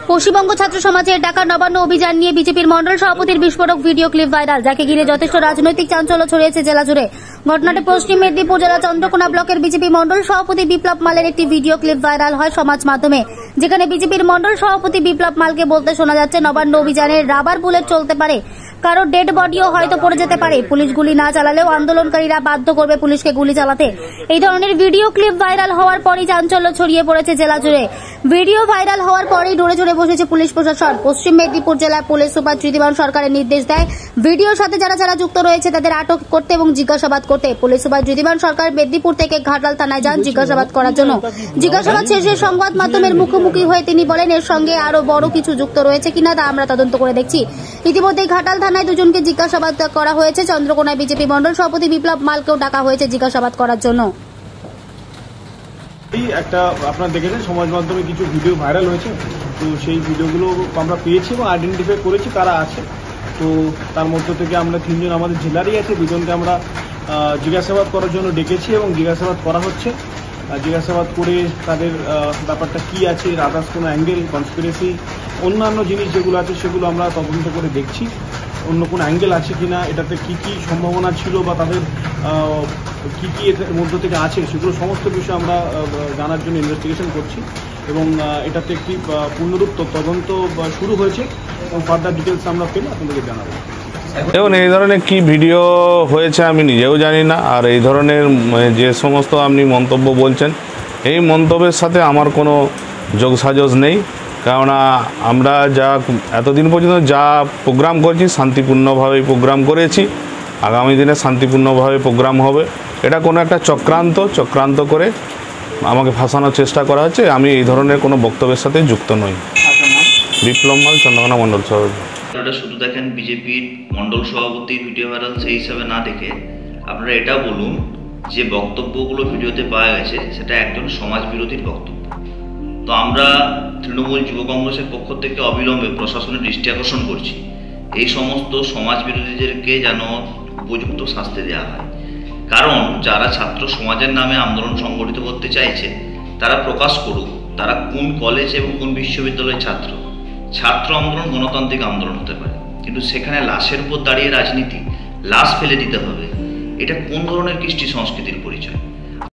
পশ্চিমবঙ্গ ছাত্র সমাজের ডাকা নবান্ন অভিযান নিয়ে বিজেপির মন্ডল সভাপতির বিস্ফোরক ভিডিও ক্লিপ ভাইরাল, যাকে ঘিরে যথেষ্ট রাজনৈতিক চাঞ্চল্য ছড়িয়েছে জেলা জুড়ে। ঘটনাটি পশ্চিম মেদিনীপুর জেলা চন্দ্রকোনা ব্লকের বিজেপি মন্ডল সভাপতি বিপ্লব মালের একটি ভিডিও ক্লিপ ভাইরাল হয় সমাজ মাধ্যমে, যেখানে বিজেপির মন্ডল সভাপতি বিপ্লব মালকে বলতে শোনা যাচ্ছে, নবান্ন অভিযানের রাবার বুলেট চলতে পারে, কারো ডেড বডিও হয়তো পড়ে যেতে পারে, পুলিশ গুলি না চালালেও আন্দোলনকারীরা বাধ্য করবে পুলিশকে গুলি চালাতে। এই ধরনের ভিডিও ক্লিপ ভাইরাল হওয়ার পরই চাঞ্চল্য ছড়িয়ে পড়েছে জেলা জুড়ে। ভিডিও ভাইরাল হওয়ার পরেই নড়ে চড়ে বসেছে পুলিশ প্রশাসন। পশ্চিম মেদিনীপুর জেলার পুলিশ সুপার ত্রিদিবান সরকারের নির্দেশ দেয়, ভিডিওর সাথে যারা যারা যুক্ত রয়েছে তাদের আটক করতে এবং জিজ্ঞাসাবাদ করতে। পুলিশ সুপার ত্রিদিবান সরকার মেদিনীপুর থেকে ঘাটাল থানায় যান জিজ্ঞাসাবাদ করার জন্য। জিজ্ঞাসাবাদ শেষে সংবাদ মাধ্যমের মুখোমুখি হয়ে তিনি বলেন, এর সঙ্গে আরো বড় কিছু যুক্ত রয়েছে কিনা তা আমরা তদন্ত করে দেখছি। ইতিমধ্যেই ঘাটাল থানায় দুজনকে জিজ্ঞাসাবাদ করা হয়েছে। চন্দ্রকোনায় বিজেপি মন্ডল সভাপতি বিপ্লব মালকেও ডাকা হয়েছে জিজ্ঞাসাবাদ করার জন্য। একটা আপনারা দেখেছেন সমাজ মাধ্যমে কিছু ভিডিও ভাইরাল হয়েছে, তো সেই ভিডিওগুলো আমরা পেয়েছি এবং আইডেন্টিফাই করেছি কারা আছে। তো তার মধ্য থেকে আমরা তিনজন আমাদের জেলারই আছে, দুজনকে আমরা জিজ্ঞাসাবাদ করার জন্য ডেকেছি এবং জিজ্ঞাসাবাদ করা হচ্ছে। জিজ্ঞাসাবাদ করে তাদের ব্যাপারটা কি আছে, আদার্স কোনো অ্যাঙ্গেল, কনস্পিরেসি, অন্যান্য জিনিস যেগুলো আছে সেগুলো আমরা তদন্ত করে দেখছি। অন্য কোনো অ্যাঙ্গেল আছে কিনা, এটাতে কি কি সম্ভাবনা ছিল বা তাদের কি কি এর মধ্য থেকে আছে, সেগুলো সমস্ত বিষয় আমরা জানার জন্য ইনভেস্টিগেশন করছি এবং এটাতে একটি পূর্ণরূপ তদন্ত শুরু হয়েছে এবং ফার্দার ডিটেলস আমরা পেলে আপনাদেরকে জানাবো। দেখুন, এই ধরনের কি ভিডিও হয়েছে আমি নিজেও জানি না, আর এই ধরনের যে সমস্ত আপনি মন্তব্য বলছেন, এই মন্তব্যের সাথে আমার কোনো যোগসাজশ নেই। কেননা আমরা যা এতদিন পর্যন্ত যা প্রোগ্রাম করেছি শান্তিপূর্ণভাবেই প্রোগ্রাম করেছি, আগামী দিনে শান্তিপূর্ণভাবে প্রোগ্রাম হবে। এটা কোনো একটা চক্রান্ত করে আমাকে ফাঁসানোর চেষ্টা করা হচ্ছে। আমি এই ধরনের কোনো বক্তব্যের সাথে যুক্ত নই। বিপ্লব মাল, চন্দ্রকোনা মন্ডল সভাপতি। আপনারা শুধু দেখেন বিজেপির মন্ডল সভাপতির ভিডিও ভাইরাল, সেই হিসাবে না দেখে আপনারা এটা বলুন যে বক্তব্যগুলো ভিডিওতে পাওয়া গেছে সেটা একজন সমাজ বিরোধীর বক্তব্য। তো আমরা তৃণমূল যুব কংগ্রেসের পক্ষ থেকে অবিলম্বে প্রশাসনের দৃষ্টি আকর্ষণ করছি, এই সমস্ত সমাজ বিরোধীদেরকে যেন উপযুক্ত শাস্তি দেওয়া হয়। কারণ যারা ছাত্র সমাজের নামে আন্দোলন সংগঠিত করতে চাইছে তারা প্রকাশ করুক তারা কোন কলেজ এবং কোন বিশ্ববিদ্যালয়ের ছাত্র আন্দোলন গণতান্ত্রিক আন্দোলন হতে পারে, কিন্তু সেখানে লাশের উপর দাঁড়িয়ে রাজনীতি, লাশ ফেলে দিতে হবে, এটা কোন ধরনের কৃষ্টি সংস্কৃতির পরিচয়?